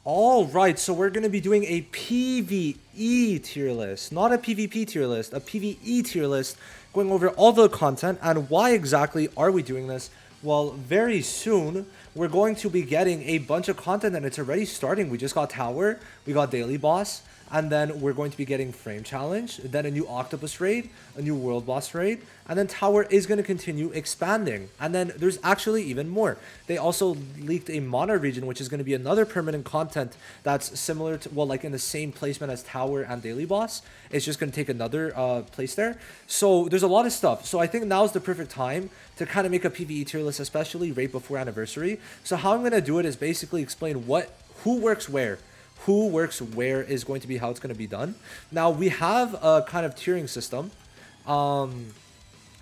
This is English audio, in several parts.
All right, so we're going to be doing a PVE tier list, not a PvP tier list, a PVE tier list, going over all the content. And why exactly are we doing this? Well, very soon we're going to be getting a bunch of content, and it's already starting. We just got Tower, we got Daily Boss, and then we're going to be getting Frame Challenge, then a new Octopus raid, a new World Boss raid, and then Tower is going to continue expanding. And then there's actually even more. They also leaked a Mana region, which is going to be another permanent content that's similar to, well, like in the same placement as Tower and Daily Boss. It's just going to take another place there. So there's a lot of stuff. So I think now's the perfect time to kind of make a PvE tier list, especially right before anniversary. So how I'm going to do it is basically explain who works where. Who works where is going to be how it's going to be done. Now we have a kind of tiering system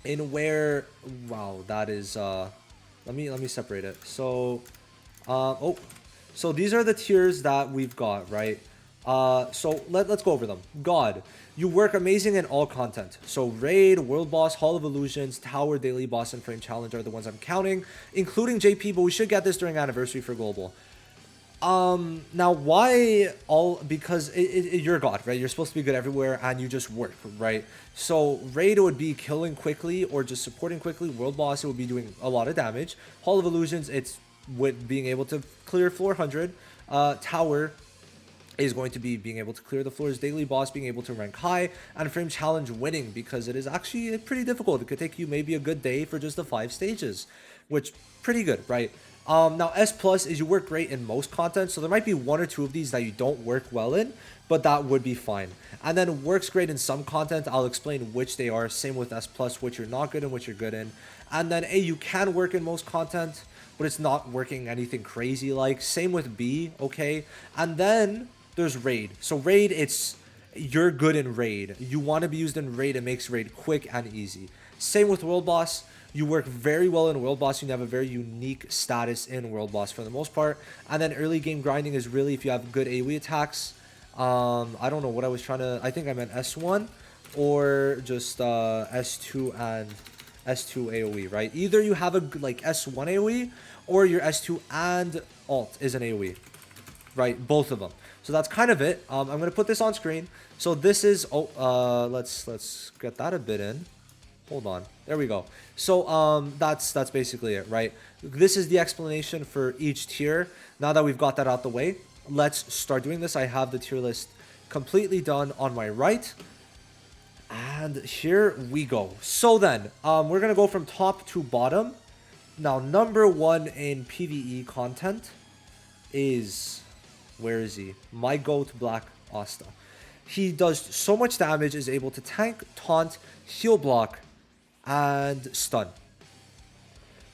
in where, wow, that is let me separate it. So so these are the tiers that we've got, right? So let's go over them. God, you work amazing in all content. So Raid, World Boss, Hall of Illusions, Tower, Daily Boss, and Frame Challenge are the ones I'm counting, including JP, but we should get this during anniversary for Global. Now why all? Because you're God, right? You're supposed to be good everywhere and you just work, right? So Raid would be killing quickly or just supporting quickly. World Boss, it would be doing a lot of damage. Hall of Illusions, it's with being able to clear floor 100. Tower is going to be being able to clear the floors. Daily Boss being able to rank high, and Frame Challenge winning, because it is actually pretty difficult. It could take you maybe a good day for just the 5 stages, which pretty good, right? Now S plus is you work great in most content, so there might be 1 or 2 of these that you don't work well in, but that would be fine. And then works great in some content. I'll explain which they are. Same with S plus, which you're not good in, which you're good in. And then A, you can work in most content, but it's not working anything crazy like. Same with B, okay? And then there's Raid. So Raid, you're good in Raid. You want to be used in Raid. It makes Raid quick and easy. Same with World Boss. You work very well in World Boss. You have a very unique status in World Boss for the most part. And then early game grinding is really if you have good AoE attacks. I don't know what I was trying to... I think I meant S1 or just S2 and S2 AoE, right? Either you have a like S1 AoE or your S2 and alt is an AoE, right? Both of them. So that's kind of it. I'm going to put this on screen. So this is... let's get that a bit in. Hold on. There we go. So that's basically it, right? This is the explanation for each tier. Now that we've got that out the way, let's start doing this. I have the tier list completely done on my right. And here we go. So then, we're going to go from top to bottom. Now, number 1 in PvE content is... Where is he? My GOAT, Black Asta. He does so much damage, is able to tank, taunt, heal block, and stun.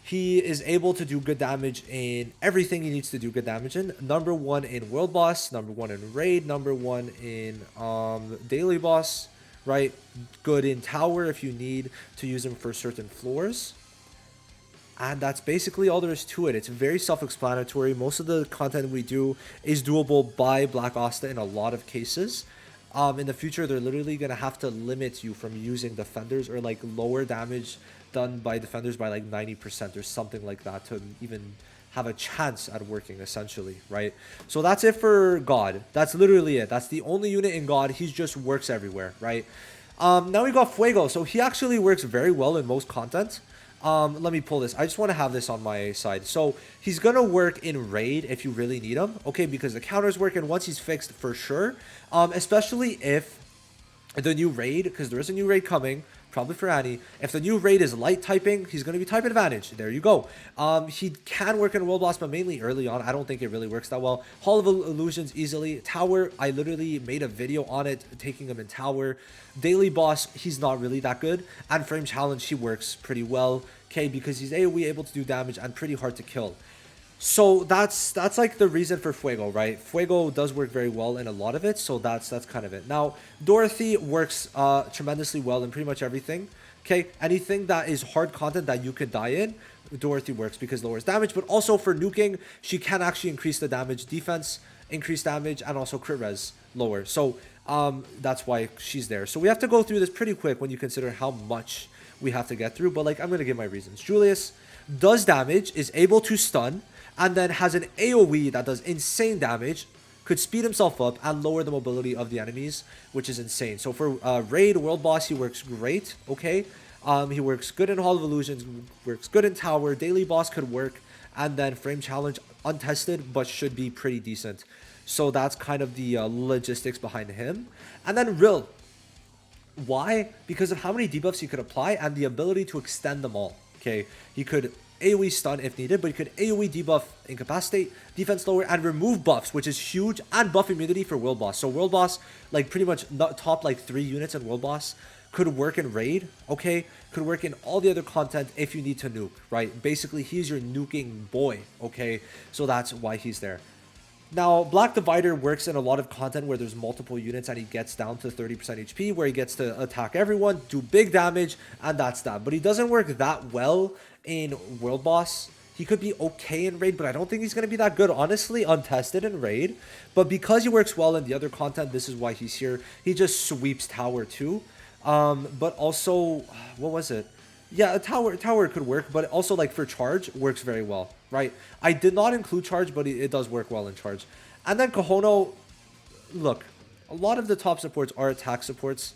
He is able to do good damage in everything he needs to do good damage in. Number 1 in World Boss, number 1 in Raid, number 1 in Daily Boss, right? Good in Tower if you need to use him for certain floors. And that's basically all there is to it. It's very self-explanatory. Most of the content we do is doable by Black Asta in a lot of cases. In the future, they're literally going to have to limit you from using defenders or like lower damage done by defenders by like 90% or something like that to even have a chance at working, essentially, right? So that's it for God. That's literally it. That's the only unit in God. He just works everywhere, right? Now we got Fuego. So he actually works very well in most content. Let me pull this. I just want to have this on my side. So he's going to work in Raid if you really need him. Okay, because the counters work, and once he's fixed for sure. Especially if the new Raid, because there is a new Raid coming, probably for Annie. If the new Raid is light typing, he's going to be type advantage. There you go. He can work in World Boss, but mainly early on. I don't think it really works that well. Hall of Illusions easily. Tower, I literally made a video on it, taking him in Tower. Daily Boss, he's not really that good. And Frame Challenge, he works pretty well. Okay, because he's AoE able to do damage and pretty hard to kill. So that's like the reason for Fuego, right? Fuego does work very well in a lot of it, so that's kind of it. Now, Dorothy works tremendously well in pretty much everything. Okay, anything that is hard content that you could die in, Dorothy works because lowers damage, but also for nuking, she can actually increase the damage, defense, increase damage, and also crit res lower. So that's why she's there. So we have to go through this pretty quick when you consider how much we have to get through, but like I'm gonna give my reasons. Julius does damage, is able to stun, and then has an AoE that does insane damage. could speed himself up and lower the mobility of the enemies, which is insane. So for Raid World Boss, he works great, okay? He works good in Hall of Illusions, works good in Tower. Daily Boss could work, and then Frame Challenge, untested, but should be pretty decent. So that's kind of the logistics behind him. And then Rill. Why? Because of how many debuffs he could apply and the ability to extend them all. Okay, he could AoE stun if needed, but he could AoE debuff Incapacitate, defense lower, and remove buffs, which is huge, and buff immunity for World Boss. So World Boss, like pretty much top like 3 units in World Boss, could work in Raid, okay? Could work in all the other content if you need to nuke, right? Basically, he's your nuking boy, okay? So that's why he's there. Now, Black Divider works in a lot of content where there's multiple units and he gets down to 30% HP, where he gets to attack everyone, do big damage, and that's that. But he doesn't work that well in World Boss. He could be okay in Raid, but I don't think he's going to be that good, honestly, untested in Raid. But because he works well in the other content, this is why he's here. He just sweeps Tower too. But also, what was it? Yeah, a tower could work, but also like for charge works very well, right? I did not include charge, but it does work well in charge. And then Kohono, look, a lot of the top supports are attack supports,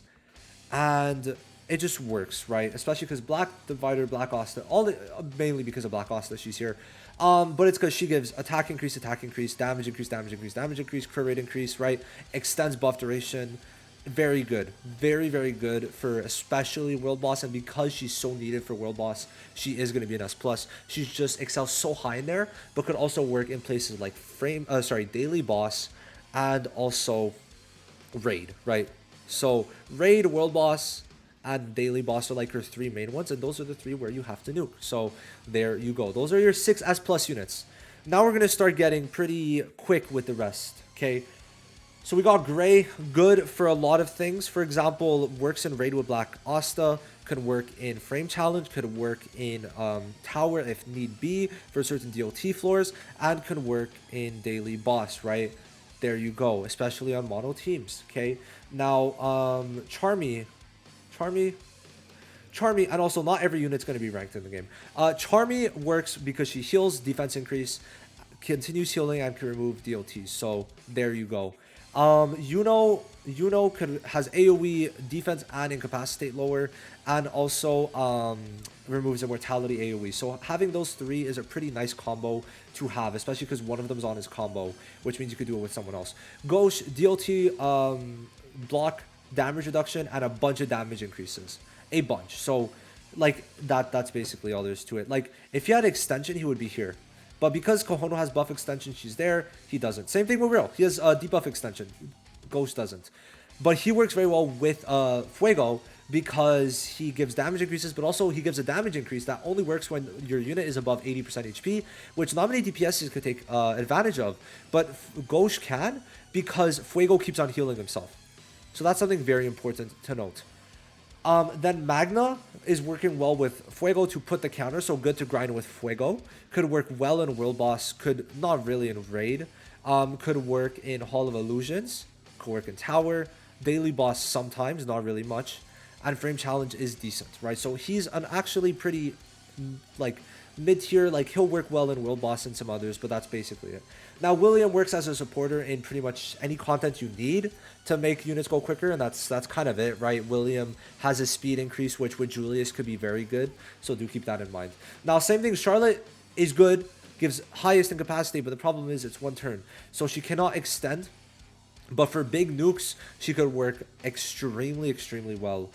and it just works, right? Especially because Black Divider, Black Asta, mainly because of Black Asta, she's here. But it's because she gives attack increase, damage increase, damage increase, crit rate increase, right? Extends buff duration. Very good, very good for especially World Boss, and because she's so needed for World Boss, she is going to be an S+. She just excels so high in there, but could also work in places like Daily Boss, and also Raid, right? So Raid, World Boss, and Daily Boss are like her 3 main ones, and those are the 3 where you have to nuke. So there you go. Those are your 6 S+ units. Now we're going to start getting pretty quick with the rest, okay? So we got Gray, good for a lot of things. For example, works in Raid with Black Asta, could work in Frame Challenge, could work in Tower if need be for certain DLT floors, and could work in Daily Boss, right? There you go, especially on mono teams, okay? Now, Charmy, and also not every unit's going to be ranked in the game. Charmy works because she heals, defense increase, continues healing, and can remove DLTs. So there you go. Yuno has AoE, defense, and incapacitate lower, and also removes immortality AoE. So having those 3 is a pretty nice combo to have, especially because one of them is on his combo, which means you could do it with someone else. Ghosh, DLT, block, damage reduction, and a bunch of damage increases. A bunch. So like that's basically all there is to it. Like if he had extension, he would be here. But because Kohono has buff extension, she's there. He doesn't. Same thing with Real. He has debuff extension. Ghost doesn't. But he works very well with Fuego because he gives damage increases, but also he gives a damage increase that only works when your unit is above 80% HP, which not many DPSs could take advantage of. But Ghost can because Fuego keeps on healing himself. So that's something very important to note. Then Magna is working well with Fuego to put the counter, so good to grind with Fuego. Could work well in World Boss, could not really in Raid. Could work in Hall of Illusions, could work in Tower. Daily Boss sometimes, not really much. And Frame Challenge is decent, right? So he's an actually pretty, like, mid-tier. Like, he'll work well in World Boss and some others, but that's basically it. Now, William works as a supporter in pretty much any content you need to make units go quicker, and that's kind of it, right? William has a speed increase, which with Julius could be very good, so do keep that in mind. Now, same thing, Charlotte is good, gives highest incapacity, but the problem is it's 1 turn, so she cannot extend. But for big nukes, she could work extremely well.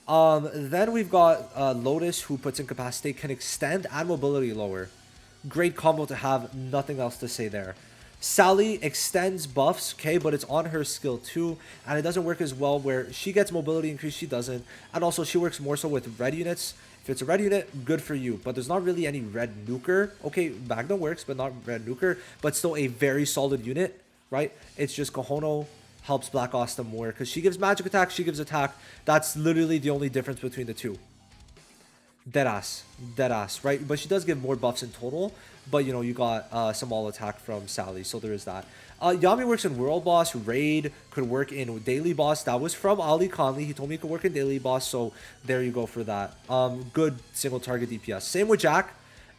Then we've got Lotus, who puts incapacitate, can extend and mobility lower. Great combo to have, nothing else to say there. Sally extends buffs, okay, but it's on her skill too, and it doesn't work as well where she gets mobility increase, she doesn't. And also she works more so with red units. If it's a red unit, good for you, but there's not really any red nuker. Okay, Magna works, but not red nuker, but still a very solid unit, right? It's just Kohono helps Black Asta more because she gives magic attack, she gives attack. That's literally the only difference between the two. Deadass, right? But she does give more buffs in total. But, you know, you got some all attack from Sally, so there is that. Yami works in World Boss. Raid could work in Daily Boss. That was from Ali Conley. He told me he could work in Daily Boss, so there you go for that. Good single target DPS. Same with Jack.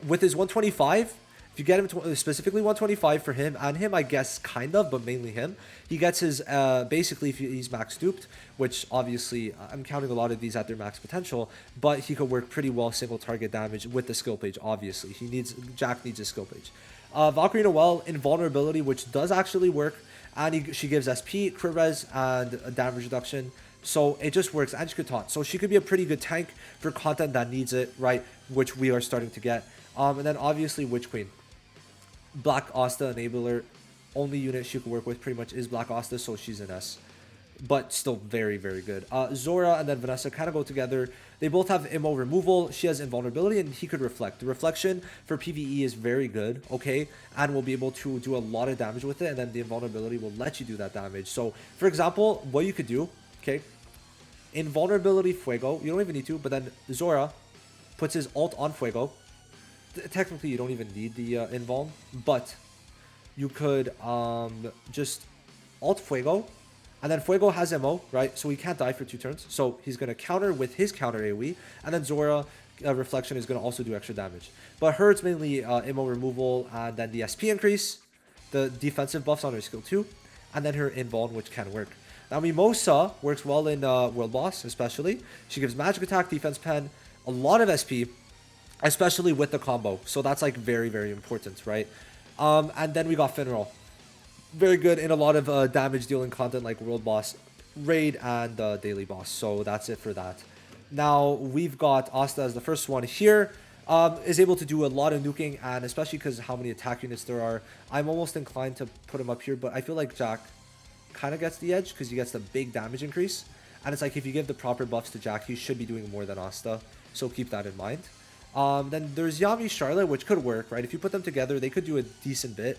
With his 125, If you get him specifically 125 for him and him, I guess kind of, but mainly him, he gets his basically if he's max duped, which obviously I'm counting a lot of these at their max potential, but he could work pretty well single target damage with the skill page. Obviously, Jack needs a skill page. Valkyrie Noelle, invulnerability, which does actually work, and she gives SP, crit res, and damage reduction. So it just works, and she could taunt. So she could be a pretty good tank for content that needs it, right? Which we are starting to get. And then obviously Witch Queen. Black Asta enabler. Only unit she could work with pretty much is Black Asta, so she's an S. But still very, very good. Zora and then Vanessa kind of go together. They both have MO removal. She has invulnerability and he could reflect. The reflection for PVE is very good, okay? And we'll be able to do a lot of damage with it. And then the invulnerability will let you do that damage. So, for example, what you could do, okay? Invulnerability Fuego. You don't even need to, but then Zora puts his ult on Fuego. Technically, you don't even need the invuln, but you could just ult Fuego. And then Fuego has MO, right? So he can't die for 2 turns. So he's going to counter with his counter AoE. And then Zora Reflection is going to also do extra damage. But her, it's mainly MO removal and then the SP increase. The defensive buffs on her skill 2. And then her invuln, which can work. Now Mimosa works well in World Boss, especially. She gives magic attack, defense pen, a lot of SP, especially with the combo. So that's like very, very important, right? And then we got Finral. Very good in a lot of damage dealing content like World Boss, Raid, and Daily Boss. So that's it for that. Now we've got Asta as the first one here. Is able to do a lot of nuking, and especially because how many attack units there are, I'm almost inclined to put him up here, but I feel like Jack kind of gets the edge because he gets the big damage increase. And it's like if you give the proper buffs to Jack, he should be doing more than Asta. So keep that in mind. Then there's Yami Charlotte, which could work, right? If you put them together, they could do a decent bit,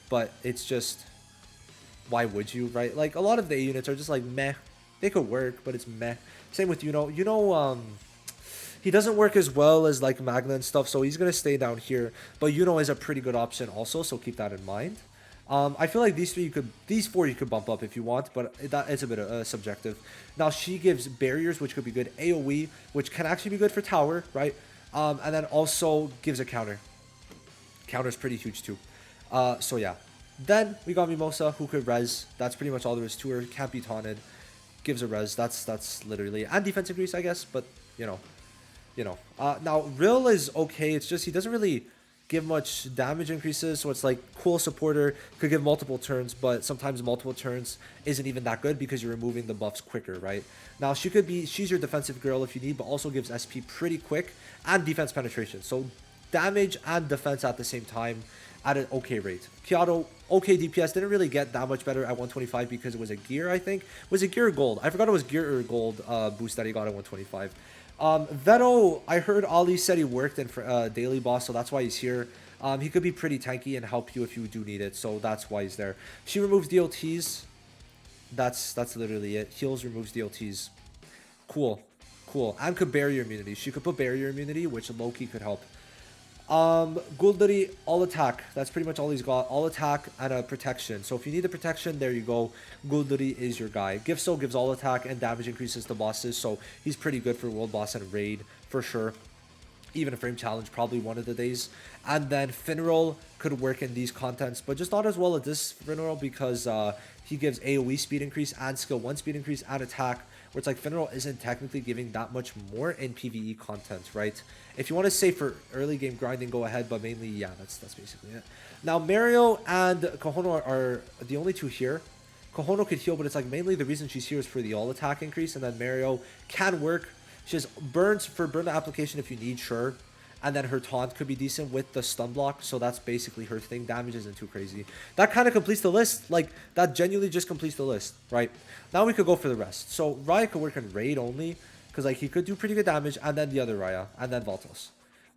but it's just, why would you, right? Like a lot of the A units are just like meh. They could work, but it's meh. Same with he doesn't work as well as like Magna and stuff, so he's gonna stay down here. But is a pretty good option also, so keep that in mind. I feel like these four you could bump up if you want, but it's a bit subjective. Now she gives barriers, which could be good. AoE, which can actually be good for tower, right? And then also gives a counter. Counter's pretty huge too. So yeah. Then we got Mimosa, who could res. That's pretty much all there is to her. Can't be taunted. Gives a res. That's literally, and defense increase, I guess. But now Rill is okay. It's just he doesn't really give much damage increases. So it's like cool supporter, could give multiple turns, but sometimes multiple turns isn't even that good because you're removing the buffs quicker, right? Now she's your defensive girl if you need, but also gives SP pretty quick and defense penetration. So damage and defense at the same time at an okay rate. Kyoto, okay DPS, didn't really get that much better at 125 because it was a gear, I think. Was it gear or gold? I forgot it was gear or gold boost that he got at 125. Veto, I heard Ali said he worked in Daily Boss, so that's why he's here. He could be pretty tanky and help you if you do need it, so that's why he's there. She removes DLTs. That's literally it. Heals, removes DLTs. Cool. And could barrier immunity. She could put barrier immunity, which low-key could help. Guldari, all attack. That's pretty much all he's got. All attack and a protection. So if you need the protection, there you go. Guldari is your guy. Gifso gives all attack and damage increases to bosses. So he's pretty good for World Boss and Raid for sure. Even a frame challenge, probably one of the days. And then Finral could work in these contents, but just not as well as this Finral because he gives AoE speed increase and skill 1 speed increase and attack. Where it's like Finral isn't technically giving that much more in PvE content, right? If you want to say for early game grinding, go ahead, but mainly, yeah, that's basically it. Now, Mario and Kohono are the only two here. Kohono could heal, but it's like mainly the reason she's here is for the all attack increase, and then Mario can work. She has burns for burn application if you need, sure. And then her taunt could be decent with the stun block, so that's basically her thing. Damage isn't too crazy. That kind of completes the list. Like, that genuinely just completes the list, right? Now we could go for the rest. So Raya could work in Raid only, because like he could do pretty good damage, and then the other Raya, and then Valtos.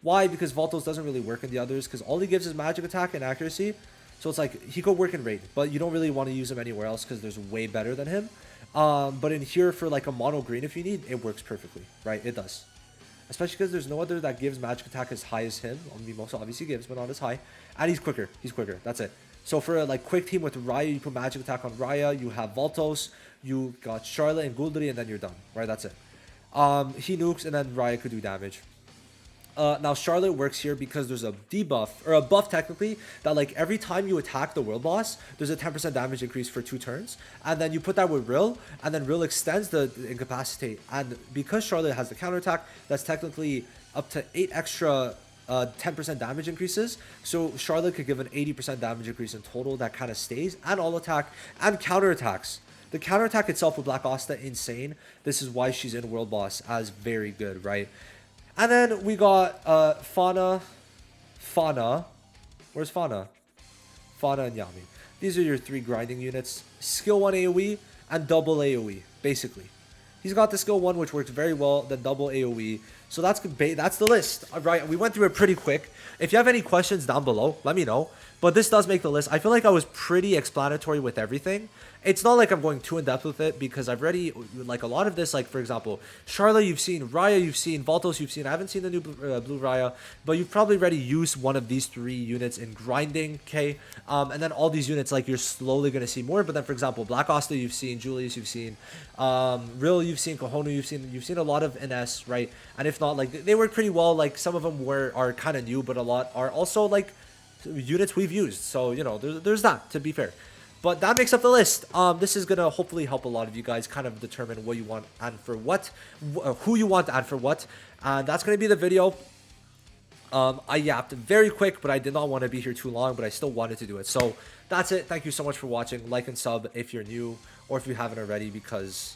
Why? Because Valtos doesn't really work in the others, because all he gives is magic attack and accuracy. So it's like, he could work in Raid, but you don't really want to use him anywhere else, because there's way better than him. But in here, for like a mono green if you need, it works perfectly, right? It does. Especially because there's no other that gives magic attack as high as him. Mimosa obviously gives, but not as high. And he's quicker. That's it. So for a like quick team with Raya, you put magic attack on Raya. You have Valtos. You got Charlotte and Guldari, and then you're done. Right? That's it. He nukes, and then Raya could do damage. Now Charlotte works here because there's a debuff or a buff technically that like every time you attack the world boss, there's a 10% damage increase for 2 turns, and then you put that with Rill, and then Rill extends the incapacitate, and because Charlotte has the counterattack, that's technically up to 8 extra 10% damage increases. So Charlotte could give an 80% damage increase in total that kind of stays, and all attack and counterattacks. The counterattack itself with Black Asta, insane. This is why she's in World Boss as very good, right? And then we got Fauna. Where's Fauna? Fauna and Yami. These are your 3 grinding units. Skill 1 AoE and double AoE, basically. He's got the skill 1, which works very well, then double AoE. So that's the list. All right, we went through it pretty quick. If you have any questions down below, let me know. But this does make the list. I feel like I was pretty explanatory with everything. It's not like I'm going too in depth with it because I've already, like a lot of this, like for example, Charlotte you've seen, Raya you've seen, Valtos you've seen. I haven't seen the new Blue Raya, but you've probably already used one of these 3 units in grinding, okay? And then all these units, like you're slowly going to see more. But then for example, Black Asta you've seen, Julius you've seen, Rill you've seen, Kohonu you've seen a lot of NS, right? And if not, like they work pretty well. Like some of them are kind of new, but a lot are also like units we've used. So, you know, there's that, to be fair. But that makes up the list. This is going to hopefully help a lot of you guys kind of determine what you want and for what, who you want and for what. And that's going to be the video. I yapped very quick, but I did not want to be here too long, but I still wanted to do it. So that's it. Thank you so much for watching. Like and sub if you're new or if you haven't already, because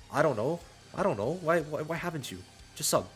I don't know. Why haven't you? Just sub.